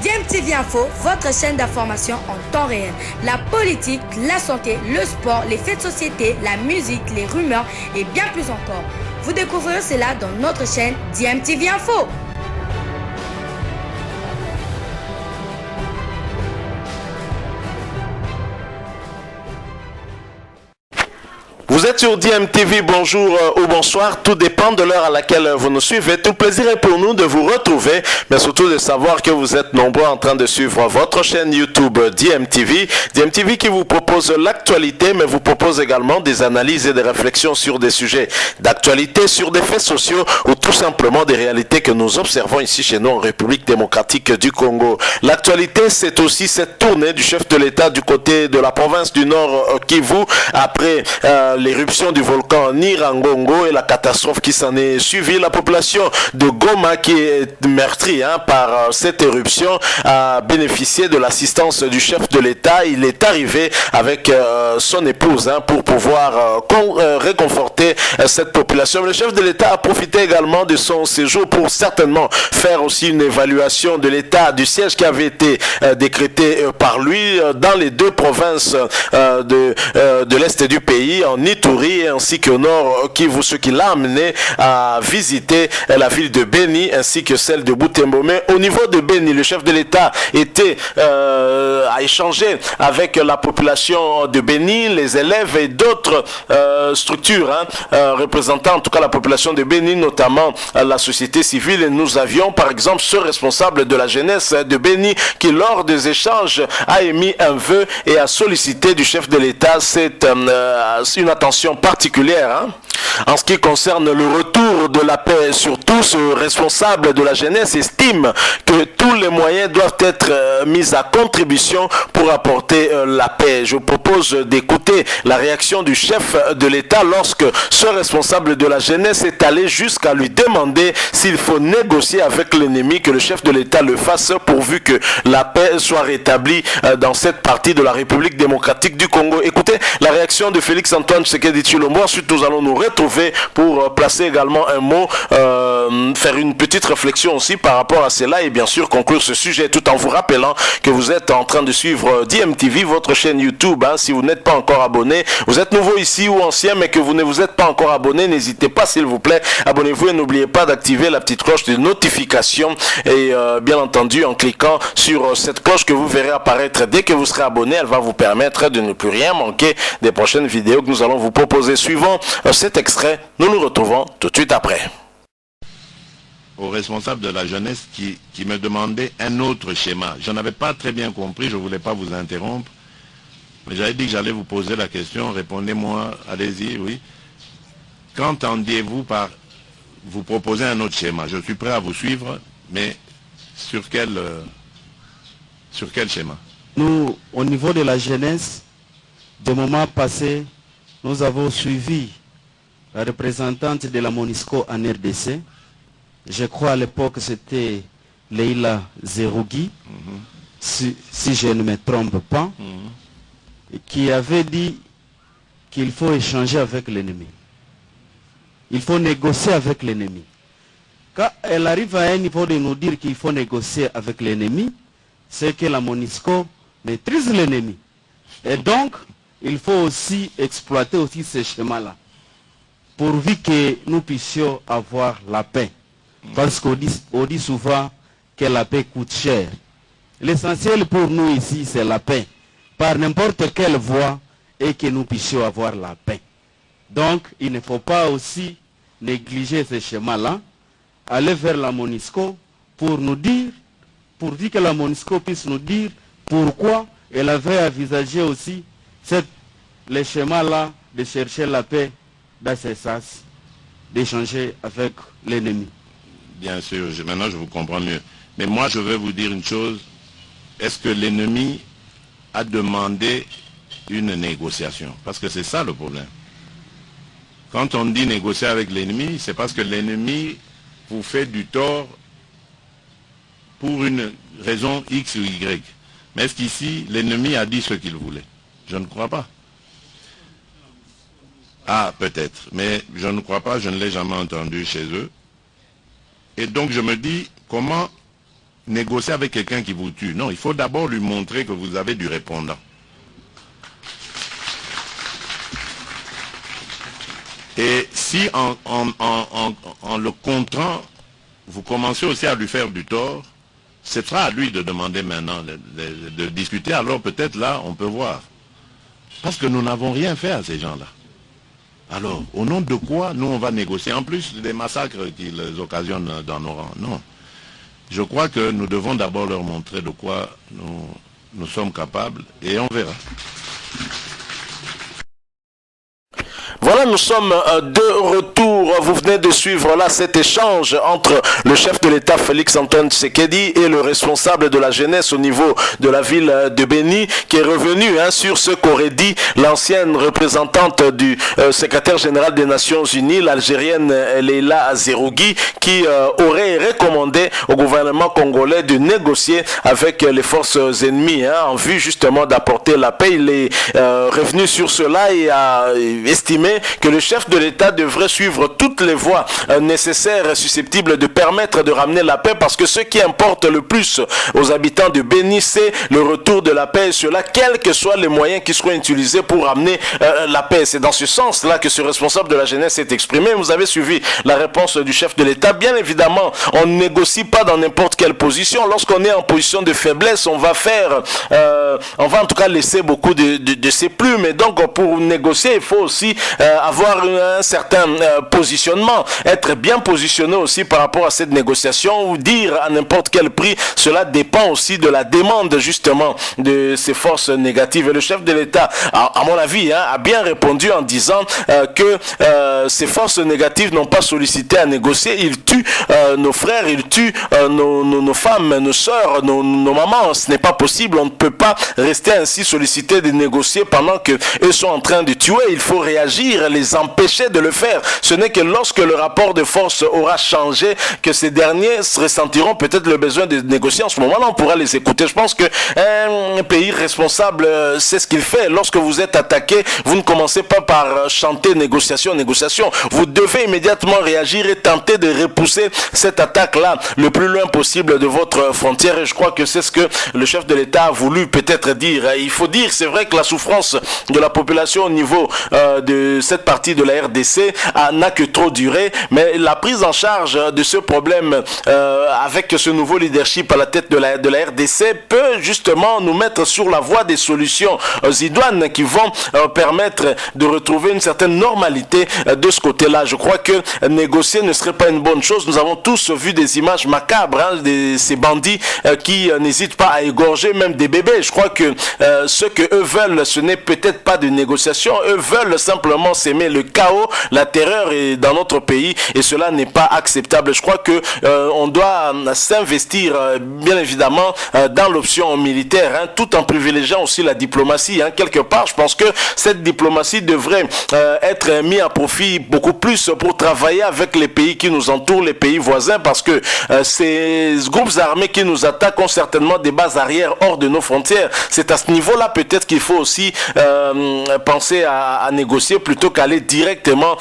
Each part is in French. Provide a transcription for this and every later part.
DMTV Info, votre chaîne d'information en temps réel. La politique, la santé, le sport, les faits de société, la musique, les rumeurs et bien plus encore. Vous découvrirez cela dans notre chaîne DMTV Info. Vous êtes sur DMTV, bonjour ou bonsoir, tout dépend de l'heure à laquelle vous nous suivez. Tout le plaisir est pour nous de vous retrouver, mais surtout de savoir que vous êtes nombreux en train de suivre votre chaîne YouTube DMTV. DMTV qui vous propose l'actualité, mais vous propose également des analyses et des réflexions sur des sujets d'actualité, sur des faits sociaux ou tout simplement des réalités que nous observons ici chez nous en République démocratique du Congo. L'actualité, c'est aussi cette tournée du chef de l'État du côté de la province du Nord Kivu après l'éruption du volcan Nyiragongo et la catastrophe qui s'en est suivie. La population de Goma qui est meurtrie par cette éruption a bénéficié de l'assistance du chef de l'État. Il est arrivé avec son épouse pour pouvoir réconforter cette population. Le chef de l'État a profité également de son séjour pour certainement faire aussi une évaluation de l'état du siège qui avait été décrété par lui dans les deux provinces de l'Est du pays, en Ituri ainsi qu'au nord Kivu, ce qui l'a amené à visiter la ville de Beni ainsi que celle de Butembo. Mais au niveau de Beni, le chef de l'État a échangé avec la population de Beni, les élèves et d'autres structures représentant en tout cas la population de Beni, notamment la société civile. Et nous avions par exemple ce responsable de la jeunesse de Beni qui lors des échanges a émis un vœu et a sollicité du chef de l'État une attention particulière en ce qui concerne le retour de la paix. Surtout, ce responsable de la jeunesse estime que tous les moyens doivent être mis à contribution pour apporter la paix. Je vous propose d'écouter la réaction du chef de l'État lorsque ce responsable de la jeunesse est allé jusqu'à lui demander s'il faut négocier avec l'ennemi, que le chef de l'État le fasse pourvu que la paix soit rétablie dans cette partie de la République démocratique du Congo. Écoutez la réaction de Félix Antoine Tshisekedi Tshilombo. Ensuite, nous allons nous retrouver pour placer également un mot, faire une petite réflexion aussi par rapport à cela et bien sûr conclure ce sujet tout en vous rappelant que vous êtes en train de suivre DMTV, votre chaîne YouTube. Si vous n'êtes pas encore abonné, vous êtes nouveau ici ou ancien mais que vous ne vous êtes pas encore abonné, n'hésitez pas s'il vous plaît, abonnez-vous et n'oubliez pas d'activer la petite cloche de notification et bien entendu en cliquant sur cette cloche que vous verrez apparaître dès que vous serez abonné, elle va vous permettre de ne plus rien manquer des prochaines vidéos que nous allons vous proposer. Suivant cet extrait, nous nous retrouvons tout de suite après. Au responsable de la jeunesse qui me demandait un autre schéma. Je n'avais pas très bien compris, je ne voulais pas vous interrompre, mais j'avais dit que j'allais vous poser la question, répondez-moi, allez-y, oui. Qu'entendiez-vous par vous proposer un autre schéma? Je suis prêt à vous suivre, mais sur quel schéma? Nous, au niveau de la jeunesse, des moments passés, nous avons suivi la représentante de la MONUSCO en RDC. Je crois à l'époque c'était Leila Zerougui, si je ne me trompe pas, qui avait dit qu'il faut échanger avec l'ennemi. Il faut négocier avec l'ennemi. Quand elle arrive à un niveau de nous dire qu'il faut négocier avec l'ennemi, c'est que la MONUSCO maîtrise l'ennemi. Et donc, il faut aussi exploiter aussi ces schémas-là, pourvu que nous puissions avoir la paix. Parce qu'on dit souvent que la paix coûte cher. L'essentiel pour nous ici, c'est la paix, par n'importe quelle voie, et que nous puissions avoir la paix. Donc, il ne faut pas aussi négliger ces schémas-là, aller vers la MONUSCO pour que la MONUSCO puisse nous dire pourquoi elle avait envisagé aussi les schémas-là de chercher la paix dans ces sens, d'échanger avec l'ennemi. Bien sûr, maintenant je vous comprends mieux. Mais moi je veux vous dire une chose, est-ce que l'ennemi a demandé une négociation? Parce que c'est ça le problème. Quand on dit négocier avec l'ennemi, c'est parce que l'ennemi vous fait du tort pour une raison X ou Y. Mais est-ce qu'ici, l'ennemi a dit ce qu'il voulait? Je ne crois pas. Ah, peut-être. Mais je ne crois pas, je ne l'ai jamais entendu chez eux. Et donc je me dis, comment négocier avec quelqu'un qui vous tue. Non, il faut d'abord lui montrer que vous avez du répondant. Et si en le contrant, vous commencez aussi à lui faire du tort, ce sera à lui de demander maintenant de discuter. Alors peut-être là, on peut voir. Parce que nous n'avons rien fait à ces gens-là. Alors, au nom de quoi nous on va négocier? En plus des massacres qu'ils occasionnent dans nos rangs. Non. Je crois que nous devons d'abord leur montrer de quoi nous sommes capables et on verra. Voilà, nous sommes de retour. Vous venez de suivre là cet échange entre le chef de l'État Félix-Antoine Tshisekedi et le responsable de la jeunesse au niveau de la ville de Béni, qui est revenu sur ce qu'aurait dit l'ancienne représentante du secrétaire général des Nations Unies, l'Algérienne Leila Zerougui, qui aurait recommandé au gouvernement congolais de négocier avec les forces ennemies en vue justement d'apporter la paix. Il est revenu sur cela et a estimé que le chef de l'État devrait suivre toutes les voies nécessaires et susceptibles de permettre de ramener la paix, parce que ce qui importe le plus aux habitants de Béni, c'est le retour de la paix, et cela quels que soient les moyens qui seront utilisés pour ramener la paix. C'est dans ce sens-là que ce responsable de la jeunesse s'est exprimé. Vous avez suivi la réponse du chef de l'État. Bien évidemment, on ne négocie pas dans n'importe quelle position. Lorsqu'on est en position de faiblesse, on va on va en tout cas laisser beaucoup de ses plumes. Et donc, pour négocier, il faut aussi avoir un certain positionnement, être bien positionné aussi par rapport à cette négociation, ou dire à n'importe quel prix. Cela dépend aussi de la demande justement de ces forces négatives. Et le chef de l'État, à mon avis, a bien répondu en disant que ces forces négatives n'ont pas sollicité à négocier. Ils tuent nos frères, ils tuent nos femmes, nos sœurs, nos mamans. Ce n'est pas possible. On ne peut pas rester ainsi sollicité de négocier pendant qu'eux sont en train de tuer. Il faut réagir, les empêcher de le faire. Ce n'est que lorsque le rapport de force aura changé que ces derniers ressentiront peut-être le besoin de négocier. En ce moment-là, on pourra les écouter. Je pense qu'un pays responsable sait ce qu'il fait. Lorsque vous êtes attaqué, vous ne commencez pas par chanter négociation, négociation. Vous devez immédiatement réagir et tenter de repousser cette attaque-là le plus loin possible de votre frontière. Et je crois que c'est ce que le chef de l'État a voulu peut-être dire. Il faut dire, c'est vrai que la souffrance de la population au niveau de cette partie de la RDC n'a que trop duré, mais la prise en charge de ce problème avec ce nouveau leadership à la tête de la RDC peut justement nous mettre sur la voie des solutions idoines qui vont permettre de retrouver une certaine normalité de ce côté-là. Je crois que négocier ne serait pas une bonne chose. Nous avons tous vu des images macabres de ces bandits qui n'hésitent pas à égorger même des bébés. Je crois que ce que eux veulent, ce n'est peut-être pas de négociation. Eux veulent simplement s'aimer le chaos, la terreur est dans notre pays, et cela n'est pas acceptable. Je crois que on doit s'investir bien évidemment dans l'option militaire, tout en privilégiant aussi la diplomatie. Quelque part, je pense que cette diplomatie devrait être mise à profit beaucoup plus pour travailler avec les pays qui nous entourent, les pays voisins, parce que ces groupes armés qui nous attaquent ont certainement des bases arrières hors de nos frontières. C'est à ce niveau-là peut-être qu'il faut aussi penser à négocier plutôt qu'aller directement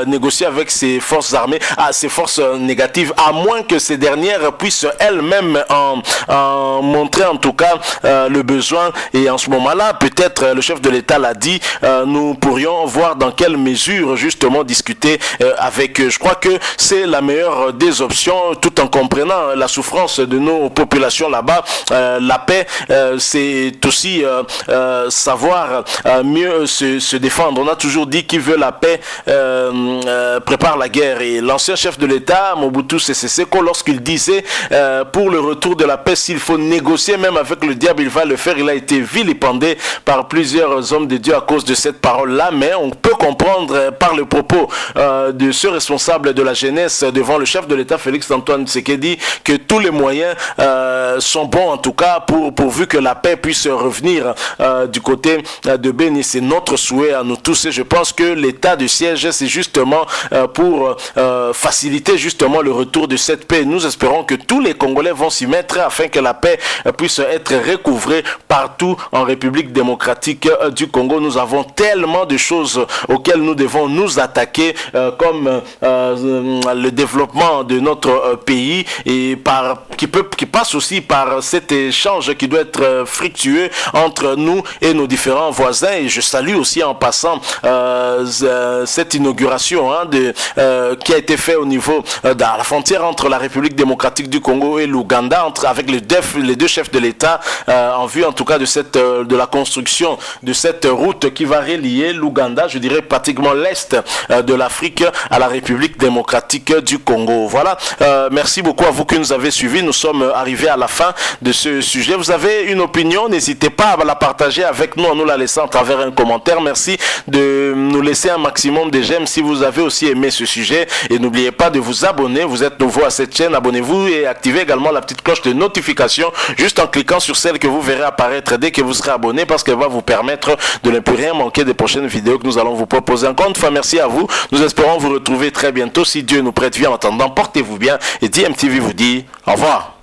négocier avec ces forces armées, ces forces négatives, à moins que ces dernières puissent elles-mêmes en montrer en tout cas le besoin. Et en ce moment-là, peut-être le chef de l'État l'a dit, nous pourrions voir dans quelle mesure justement discuter avec eux. Je crois que c'est la meilleure des options, tout en comprenant la souffrance de nos populations là-bas. La paix, c'est aussi savoir mieux se défendre. On a toujours dit qui veut la paix prépare la guerre. Et l'ancien chef de l'État, Mobutu Sese Seko, lorsqu'il disait pour le retour de la paix, s'il faut négocier même avec le diable, il va le faire. Il a été vilipendé par plusieurs hommes de Dieu à cause de cette parole-là, mais on peut comprendre par le propos de ce responsable de la jeunesse devant le chef de l'État Félix-Antoine Tshisekedi que tous les moyens sont bons en tout cas pourvu que la paix puisse revenir du côté de Béni. C'est notre souhait à nous tous, et je pense pense que l'état de siège, c'est justement pour faciliter justement le retour de cette paix. Nous espérons que tous les Congolais vont s'y mettre afin que la paix puisse être recouvrée partout en République démocratique du Congo. Nous avons tellement de choses auxquelles nous devons nous attaquer, comme le développement de notre pays et qui passe aussi par cet échange qui doit être fructueux entre nous et nos différents voisins. Et je salue aussi en passant cette inauguration qui a été faite au niveau de la frontière entre la République démocratique du Congo et l'Ouganda, avec les deux chefs de l'État, en vue en tout cas de la construction de cette route qui va relier l'Ouganda, je dirais pratiquement l'Est de l'Afrique, à la République démocratique du Congo. Voilà, merci beaucoup à vous qui nous avez suivis. Nous sommes arrivés à la fin de ce sujet. Vous avez une opinion, n'hésitez pas à la partager avec nous en nous la laissant à travers un commentaire. Merci de nous laisser un maximum de j'aime si vous avez aussi aimé ce sujet. Et n'oubliez pas de vous abonner. Vous êtes nouveau à cette chaîne, abonnez-vous et activez également la petite cloche de notification juste en cliquant sur celle que vous verrez apparaître dès que vous serez abonné, parce qu'elle va vous permettre de ne plus rien manquer des prochaines vidéos que nous allons vous proposer. Encore une fois, merci à vous. Nous espérons vous retrouver très bientôt si Dieu nous prête vie. En attendant, portez-vous bien et DMTV vous dit au revoir.